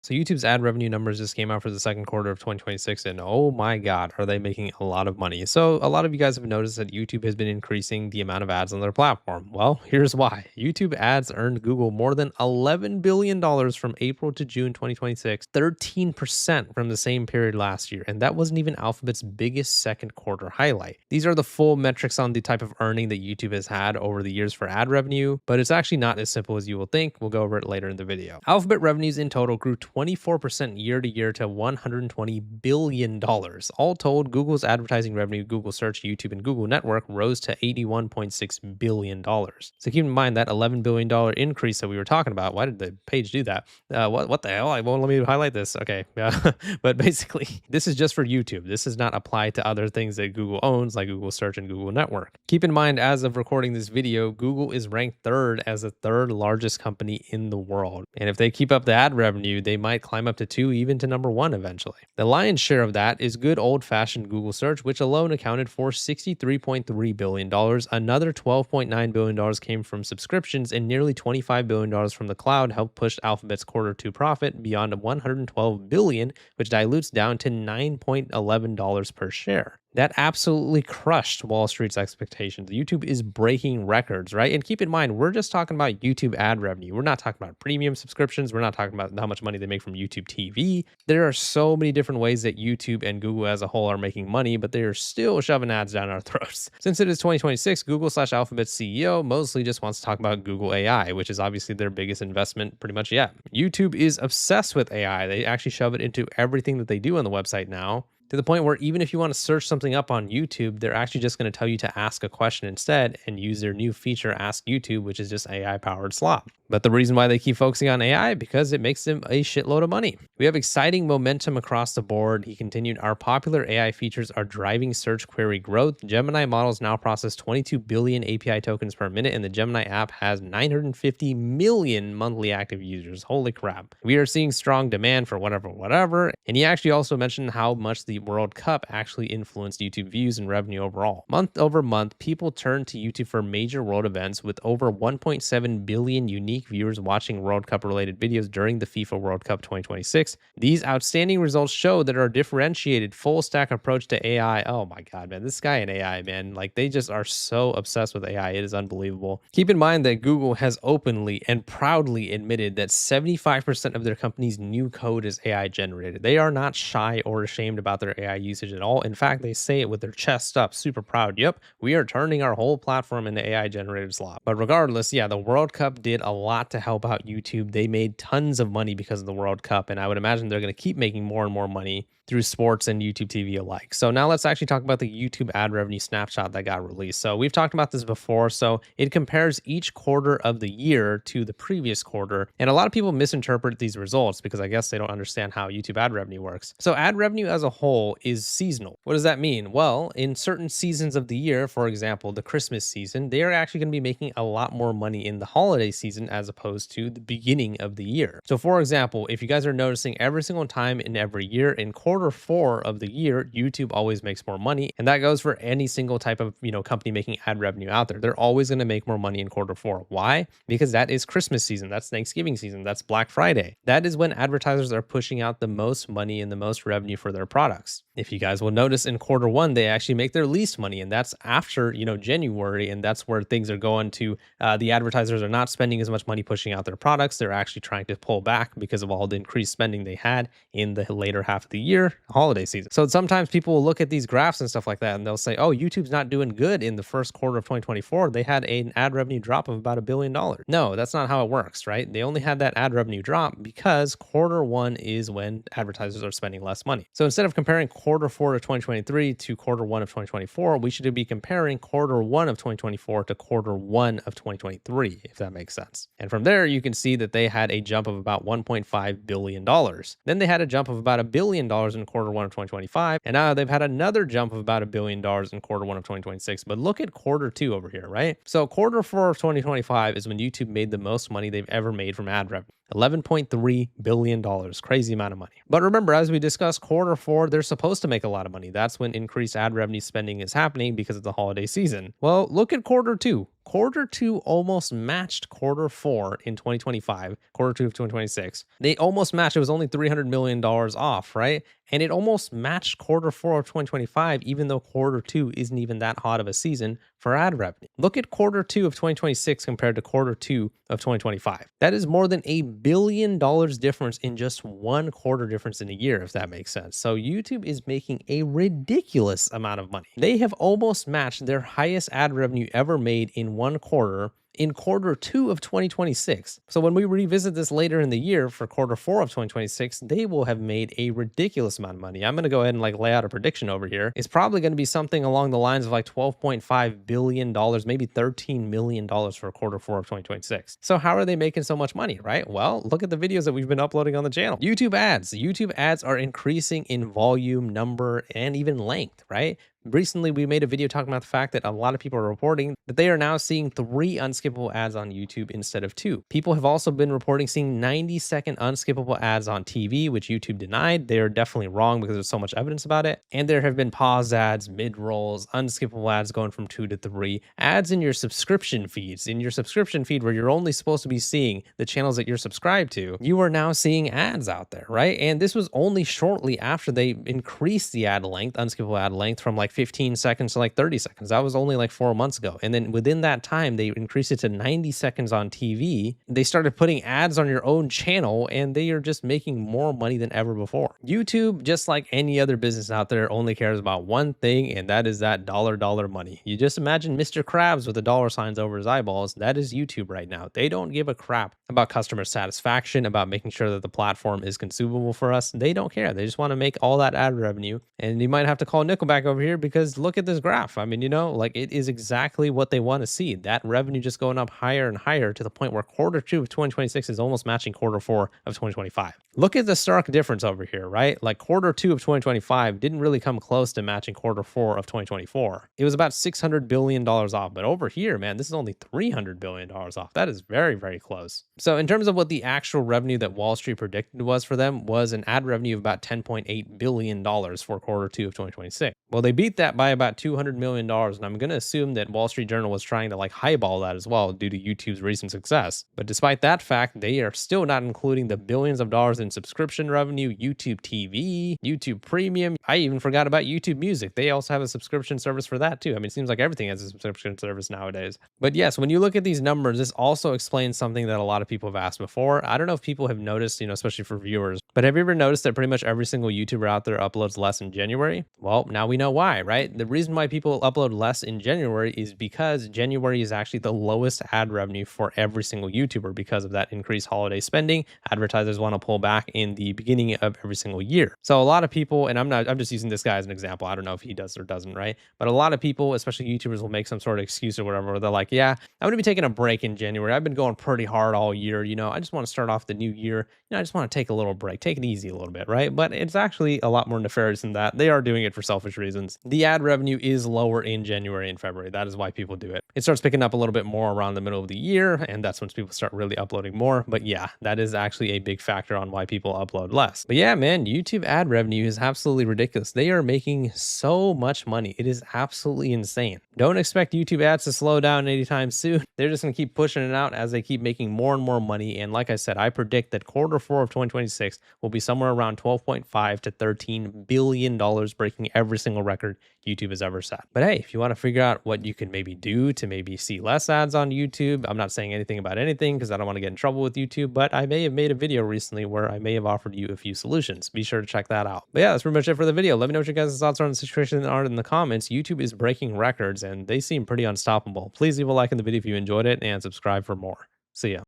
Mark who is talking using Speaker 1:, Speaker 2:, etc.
Speaker 1: So YouTube's ad revenue numbers just came out for the second quarter of 2026, and oh my God, are they making a lot of money? So a lot of you guys have noticed that YouTube has been increasing the amount of ads on their platform. Well, here's why. YouTube ads earned Google more than $11 billion from April to June 2026, 13% from the same period last year. And that wasn't even Alphabet's biggest second quarter highlight. These are the full metrics on the type of earning that YouTube has had over the years for ad revenue, but it's actually not as simple as you will think. We'll go over it later in the video. Alphabet revenues in total grew 24% year to year to $120 billion. All told, Google's advertising revenue, Google Search, YouTube, and Google Network rose to $81.6 billion. So keep in mind that $11 billion increase that we were talking about. Why did the page do that? What the hell? I won't let me highlight this. Okay. Yeah. But basically, this is just for YouTube. This does not apply to other things that Google owns, like Google Search and Google Network. Keep in mind, as of recording this video, Google is ranked third as the third largest company in the world. And if they keep up the ad revenue, they might climb up to 2, even to number 1 eventually. The lion's share of that is good old-fashioned Google Search, which alone accounted for $63.3 billion. Another $12.9 billion came from subscriptions, and nearly $25 billion from the cloud helped push Alphabet's quarter 2 profit beyond $112 billion, which dilutes down to $9.11 per share. That absolutely crushed Wall Street's expectations. YouTube is breaking records, right? And keep in mind, we're just talking about YouTube ad revenue. We're not talking about premium subscriptions. We're not talking about how much money they make from YouTube TV. There are so many different ways that YouTube and Google as a whole are making money, but they are still shoving ads down our throats. Since it is 2026, Google/Alphabet's CEO mostly just wants to talk about Google AI, which is obviously their biggest investment pretty much yet. YouTube is obsessed with AI. They actually shove it into everything that they do on the website now, to the point where even if you want to search something up on YouTube, they're actually just going to tell you to ask a question instead and use their new feature, Ask YouTube, which is just AI-powered slop. But the reason why they keep focusing on AI, because it makes them a shitload of money. We have exciting momentum across the board. He continued, our popular AI features are driving search query growth. Gemini models now process 22 billion API tokens per minute, and the Gemini app has 950 million monthly active users. Holy crap. We are seeing strong demand for whatever. And he actually also mentioned how much the World Cup actually influenced YouTube views and revenue overall. Month over month, people turn to YouTube for major world events, with over 1.7 billion unique viewers watching World Cup related videos during the FIFA World Cup 2026. These outstanding results show that our differentiated full stack approach to AI, oh my God, man, this guy in AI, man, like they just are so obsessed with AI. It is unbelievable. Keep in mind that Google has openly and proudly admitted that 75% of their company's new code is AI generated. They are not shy or ashamed about their AI usage at all. In fact, they say it with their chest up, super proud. Yep, we are turning our whole platform into AI generated slop. But regardless, yeah, the World Cup did a lot to help out YouTube. They made tons of money because of the World Cup, and I would imagine they're going to keep making more and more money through sports and YouTube TV alike. So now let's actually talk about the YouTube ad revenue snapshot that got released. So we've talked about this before. So it compares each quarter of the year to the previous quarter. And a lot of people misinterpret these results because I guess they don't understand how YouTube ad revenue works. So ad revenue as a whole is seasonal. What does that mean? Well, in certain seasons of the year, for example, the Christmas season, they are actually going to be making a lot more money in the holiday season as opposed to the beginning of the year. So for example, if you guys are noticing, every single time in every year, in quarter 4 of the year, YouTube always makes more money. And that goes for any single type of, company making ad revenue out there. They're always going to make more money in quarter 4. Why? Because that is Christmas season. That's Thanksgiving season. That's Black Friday. That is when advertisers are pushing out the most money and the most revenue for their products. If you guys will notice, in quarter 1, they actually make their least money, and that's after, January, and that's where things are going to, the advertisers are not spending as much money pushing out their products. They're actually trying to pull back because of all the increased spending they had in the later half of the year, holiday season. So sometimes people will look at these graphs and stuff like that, and they'll say, oh, YouTube's not doing good in the first quarter of 2024. They had an ad revenue drop of about $1 billion. No, that's not how it works, right? They only had that ad revenue drop because quarter 1 is when advertisers are spending less money. So instead of comparing quarter 4 of 2023 to quarter 1 of 2024, we should be comparing quarter 1 of 2024 to quarter 1 of 2023, if that makes sense. And from there, you can see that they had a jump of about $1.5 billion. Then they had a jump of about $1 billion in quarter 1 of 2025, and now they've had another jump of about $1 billion in quarter 1 of 2026. But look at quarter 2 over here, right? So quarter 4 of 2025 is when YouTube made the most money they've ever made from ad revenue. $11.3 billion. Crazy amount of money. But remember, as we discussed, quarter 4, they're supposed to make a lot of money. That's when increased ad revenue spending is happening because of the holiday season. Well, look at quarter 2. quarter two almost matched quarter four in 2025, quarter two of 2026. They almost matched. It was only $300 million off, right? And it almost matched quarter four of 2025, even though quarter two isn't even that hot of a season for ad revenue. Look at quarter two of 2026 compared to quarter two of 2025. That is more than $1 billion difference in just one quarter difference in a year, if that makes sense. So YouTube is making a ridiculous amount of money. They have almost matched their highest ad revenue ever made in one quarter in quarter two of 2026. So when we revisit this later in the year for quarter four of 2026, they will have made a ridiculous amount of money. I'm going to go ahead and lay out a prediction over here. It's probably going to be something along the lines of $12.5 billion, maybe $13 million for quarter four of 2026. So how are they making so much money, right? Well, look at the videos that we've been uploading on the channel. YouTube ads. YouTube ads are increasing in volume, number, and even length, right? Recently, we made a video talking about the fact that a lot of people are reporting that they are now seeing 3 unskippable ads on YouTube instead of 2. People have also been reporting seeing 90-second unskippable ads on TV, which YouTube denied. They are definitely wrong because there's so much evidence about it. And there have been pause ads, mid-rolls, unskippable ads going from 2 to 3. Ads in your subscription feeds. In your subscription feed where you're only supposed to be seeing the channels that you're subscribed to, you are now seeing ads out there, right? And this was only shortly after they increased the ad length, unskippable ad length, from 15 seconds to 30 seconds. That was only 4 months ago. And then within that time, they increased it to 90 seconds on TV. They started putting ads on your own channel, and they are just making more money than ever before. YouTube, just like any other business out there, only cares about one thing, and that is that dollar money. You just imagine Mr. Krabs with the dollar signs over his eyeballs. That is YouTube right now. They don't give a crap about customer satisfaction, about making sure that the platform is consumable for us. They don't care. They just want to make all that ad revenue. And you might have to call Nickelback over here because look at this graph. I mean, it is exactly what they want to see. That revenue just going up higher and higher to the point where quarter two of 2026 is almost matching quarter four of 2025. Look at the stark difference over here, right? Quarter two of 2025 didn't really come close to matching quarter four of 2024. It was about $600 billion off. But over here, man, this is only $300 billion off. That is very, very close. So in terms of what the actual revenue that Wall Street predicted was for them was an ad revenue of about $10.8 billion for quarter two of 2026. Well, they beat that by about $200 million. And I'm going to assume that Wall Street Journal was trying to highball that as well due to YouTube's recent success. But despite that fact, they are still not including the billions of dollars in subscription revenue, YouTube TV, YouTube Premium. I even forgot about YouTube Music. They also have a subscription service for that too. I mean, it seems like everything has a subscription service nowadays. But yes, when you look at these numbers, this also explains something that a lot of people have asked before. I don't know if people have noticed, especially for viewers, but have you ever noticed that pretty much every single YouTuber out there uploads less in January? Well, now we know why, right? The reason why people upload less in January is because January is actually the lowest ad revenue for every single YouTuber because of that increased holiday spending. Advertisers want to pull back in the beginning of every single year. So a lot of people, and I'm just using this guy as an example. I don't know if he does or doesn't, right? But a lot of people, especially YouTubers, will make some sort of excuse or whatever, where they're like, yeah, I'm going to be taking a break in January. I've been going pretty hard all year. I just want to start off the new year. I just want to take a little break, take it easy a little bit, right? But it's actually a lot more nefarious than that. They are doing it for selfish reasons. The ad revenue is lower in January and February. That is why people do it. It starts picking up a little bit more around the middle of the year, and that's when people start really uploading more. But yeah, that is actually a big factor on why people upload less. But yeah, man, YouTube ad revenue is absolutely ridiculous. They are making so much money. It is absolutely insane. Don't expect YouTube ads to slow down anytime soon. They're just going to keep pushing it out as they keep making more and more money. And like I said, I predict that quarter four of 2026 will be somewhere around $12.5 to $13 billion, breaking every single record YouTube has ever set. But hey, if you want to figure out what you can maybe do to maybe see less ads on YouTube, I'm not saying anything about anything because I don't want to get in trouble with YouTube, but I may have made a video recently where I may have offered you a few solutions. Be sure to check that out. But yeah, that's pretty much it for the video. Let me know what your guys' thoughts are on the situation in the comments. YouTube is breaking records and they seem pretty unstoppable. Please leave a like in the video if you enjoyed it and subscribe for more. See ya.